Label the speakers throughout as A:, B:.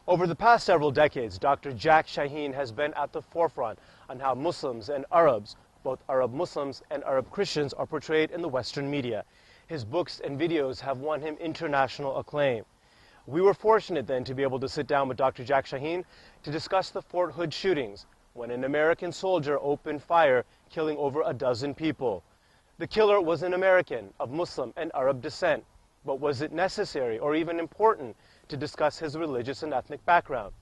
A: Over the past several decades, Dr. Jack Shaheen has been at the forefront on how Muslims and Arabs, both Arab Muslims and Arab Christians, are portrayed in the Western media. His books and videos have won him international acclaim. We were fortunate then to be able to sit down with Dr. Jack Shaheen to discuss the Fort Hood shootings, when an American soldier opened fire, killing over a dozen people. The killer was an American of Muslim and Arab descent, but was it necessary or even important to discuss his religious and ethnic background?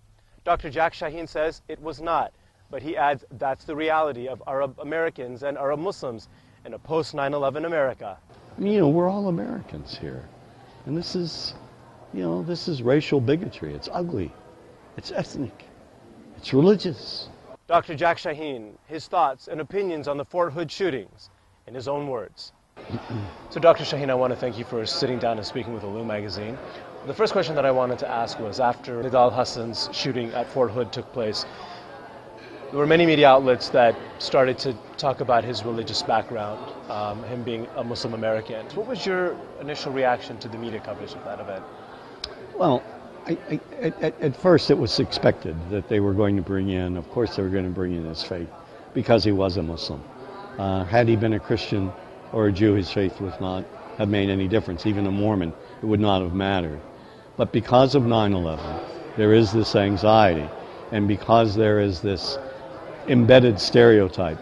A: Dr. Jack Shaheen says it was not, but he adds that's the reality of Arab Americans and Arab Muslims in a post-9/11 America.
B: We're all Americans here. And this is, this is racial bigotry. It's ugly. It's ethnic. It's religious.
A: Dr. Jack Shaheen, his thoughts and opinions on the Fort Hood shootings, in his own words. So Dr. Shaheen, I want to thank you for sitting down and speaking with ILLUME magazine. The first question that I wanted to ask was, after Nidal Hassan's shooting at Fort Hood took place, there were many media outlets that started to talk about his religious background, him being a Muslim American. What was your initial reaction to the media coverage of that event?
B: Well, at first it was expected that they were going to bring in, of course they were going to bring in his faith, because he was a Muslim. Had he been a Christian or a Jew, his faith would not have made any difference. Even a Mormon, it would not have mattered. But because of 9/11, there is this anxiety, and because there is this embedded stereotype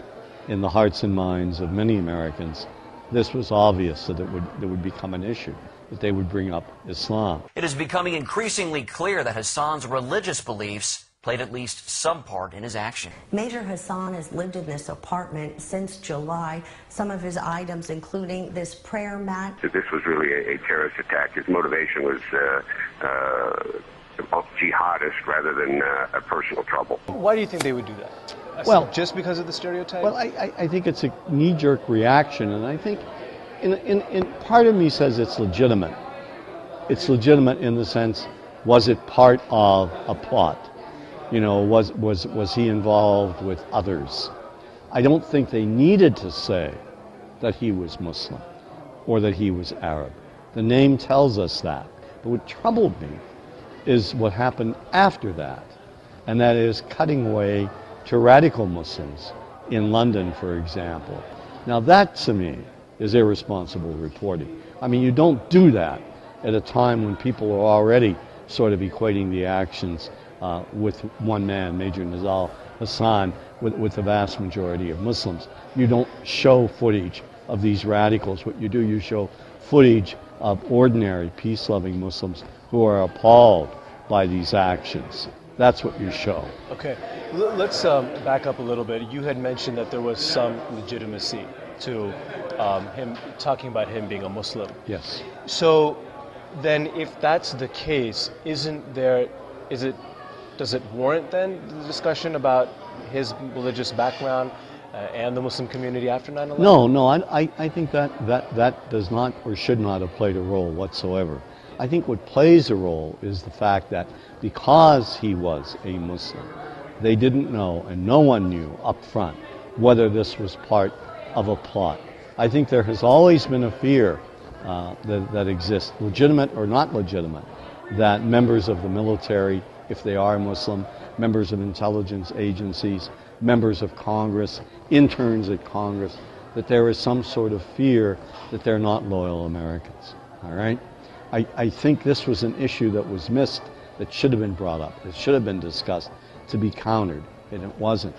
B: in the hearts and minds of many Americans, this was obvious that it would become an issue, that they would bring up Islam.
C: It is becoming increasingly clear that Hassan's religious beliefs played at least some part in his action.
D: Major Hassan has lived in this apartment since July. Some of his items, including this prayer mat.
E: This was really a terrorist attack. His motivation was jihadist rather than a personal trouble.
A: Why do you think they would do that?
B: Well,
A: just because of the stereotype?
B: Well, I think it's a knee-jerk reaction, and I think in part of me says it's legitimate. It's legitimate in the sense, was it part of a plot? Was he involved with others? I don't think they needed to say that he was Muslim or that he was Arab. The name tells us that. But what troubled me is what happened after that, and that is cutting away to radical Muslims in London, for example. Now that, to me, is irresponsible reporting. I mean, you don't do that at a time when people are already sort of equating the actions with one man, Major Nidal Hassan, with the vast majority of Muslims. You don't show footage of these radicals. What you do, you show footage of ordinary, peace-loving Muslims who are appalled by these actions. That's what you show.
A: Okay, let's back up a little bit. You had mentioned that there was some legitimacy to him talking about him being a Muslim.
B: Yes.
A: So then, if that's the case, does it warrant then the discussion about his religious background and the Muslim community after 9/11?
B: No, I think that does not or should not have played a role whatsoever. I think what plays a role is the fact that because he was a Muslim, they didn't know, and no one knew up front, whether this was part of a plot. I think there has always been a fear that exists, legitimate or not legitimate, that members of the military, if they are Muslim, members of intelligence agencies, members of Congress, interns at Congress, that there is some sort of fear that they're not loyal Americans. All right? I think this was an issue that was missed, that should have been brought up, that should have been discussed, to be countered, and it wasn't.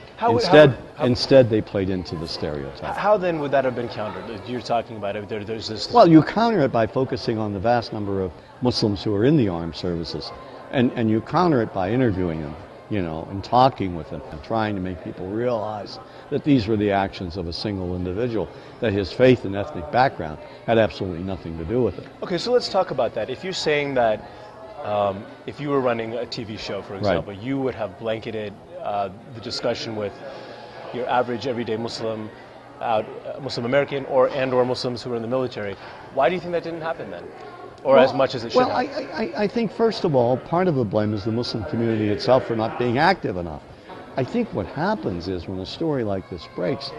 B: Instead, they played into the stereotype.
A: How then would that have been countered? You're talking about it. There's this.
B: Well, you counter it by focusing on the vast number of Muslims who are in the armed services, and you counter it by interviewing them, and talking with them, and trying to make people realize that these were the actions of a single individual, that his faith and ethnic background had absolutely nothing to do with it.
A: Okay, so let's talk about that. If you're saying that if you were running a TV show, for example,
B: right,
A: you would have blanketed the discussion with your average everyday Muslim, Muslim American, or Muslims who are in the military. Why do you think that didn't happen then? Or as much as it should have?
B: I think, first of all, part of the blame is the Muslim community itself for not being active enough. I think what happens is when a story like this breaks,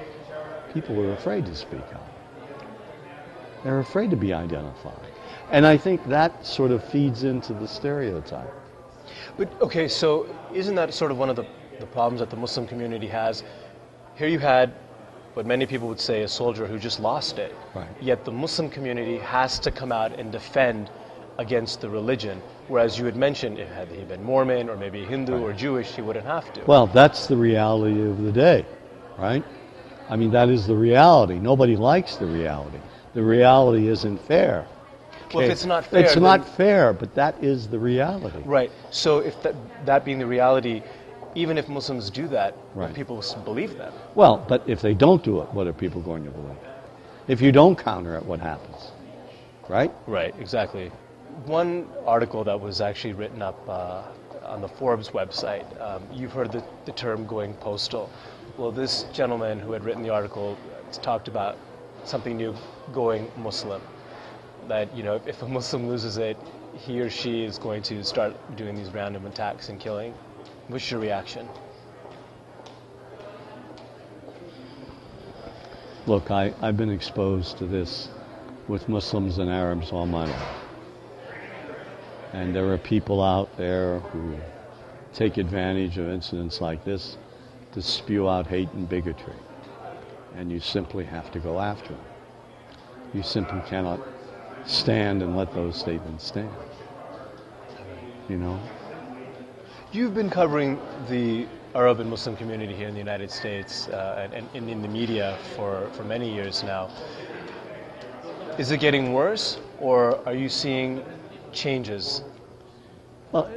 B: people are afraid to speak out. They're afraid to be identified. And I think that sort of feeds into the stereotype.
A: But okay, so isn't that sort of one of the problems that the Muslim community has? Here you had what many people would say a soldier who just lost it.
B: Right.
A: Yet the Muslim community has to come out and defend against the religion. Whereas you had mentioned if had he been Mormon or maybe Hindu or Jewish, he wouldn't have to.
B: Well, that's the reality of the day, right? I mean, that is the reality. Nobody likes the reality. The reality isn't fair.
A: Well, if it's not fair,
B: it's
A: then-
B: not fair, but that is the reality.
A: Right. So if that being the reality, even if Muslims do that,
B: Right.
A: people believe them.
B: Well, but if they don't do it, what are people going to believe? If you don't counter it, what happens? Right?
A: Right, exactly. One article that was actually written up on the Forbes website, you've heard the term going postal. Well, this gentleman who had written the article talked about something new, going Muslim. That, you know, if a Muslim loses it, he or she is going to start doing these random attacks and killing. What's your reaction?
B: Look, I've been exposed to this with Muslims and Arabs all my life. And there are people out there who take advantage of incidents like this to spew out hate and bigotry. And you simply have to go after them. You simply cannot stand and let those statements stand. You know?
A: You've been covering the Arab and Muslim community here in the United States and in the media for many years now. Is it getting worse, or are you seeing changes?
B: Well,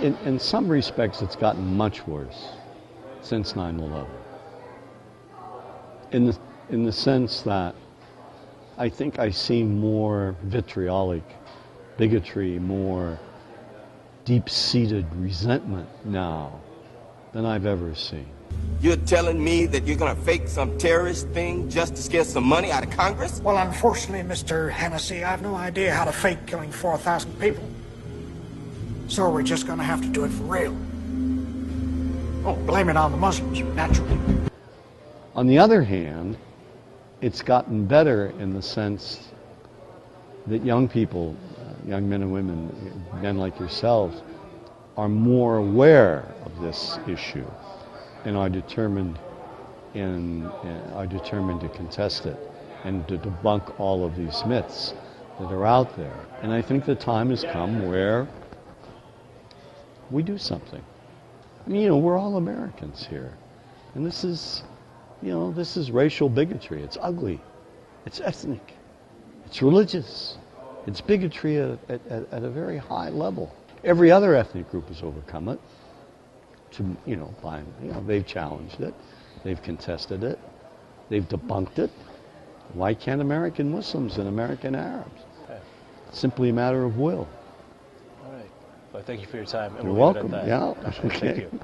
B: in some respects, it's gotten much worse since 9/11. In the sense that I think I see more vitriolic bigotry, more deep-seated resentment now than I've ever seen.
F: You're telling me that you're going to fake some terrorist thing just to scare some money out of Congress?
G: Well, unfortunately, Mr. Hennessy, I have no idea how to fake killing 4,000 people. So we're just going to have to do it for real. Oh, blame it on the Muslims, naturally.
B: On the other hand, it's gotten better in the sense that young people, young men and women, men like yourselves, are more aware of this issue and are determined to contest it and to debunk all of these myths that are out there. And I think the time has come where we do something. I mean, you know, we're all Americans here, and this is racial bigotry. It's ugly, it's ethnic, it's religious, it's bigotry at a very high level. Every other ethnic group has overcome it. They've challenged it, they've contested it, they've debunked it. Why can't American Muslims and American Arabs? It's simply a matter of will.
A: All right. Well, thank you for your time. And
B: You're
A: we'll leave it
B: welcome.
A: at that.
B: Yeah.
A: Thank you.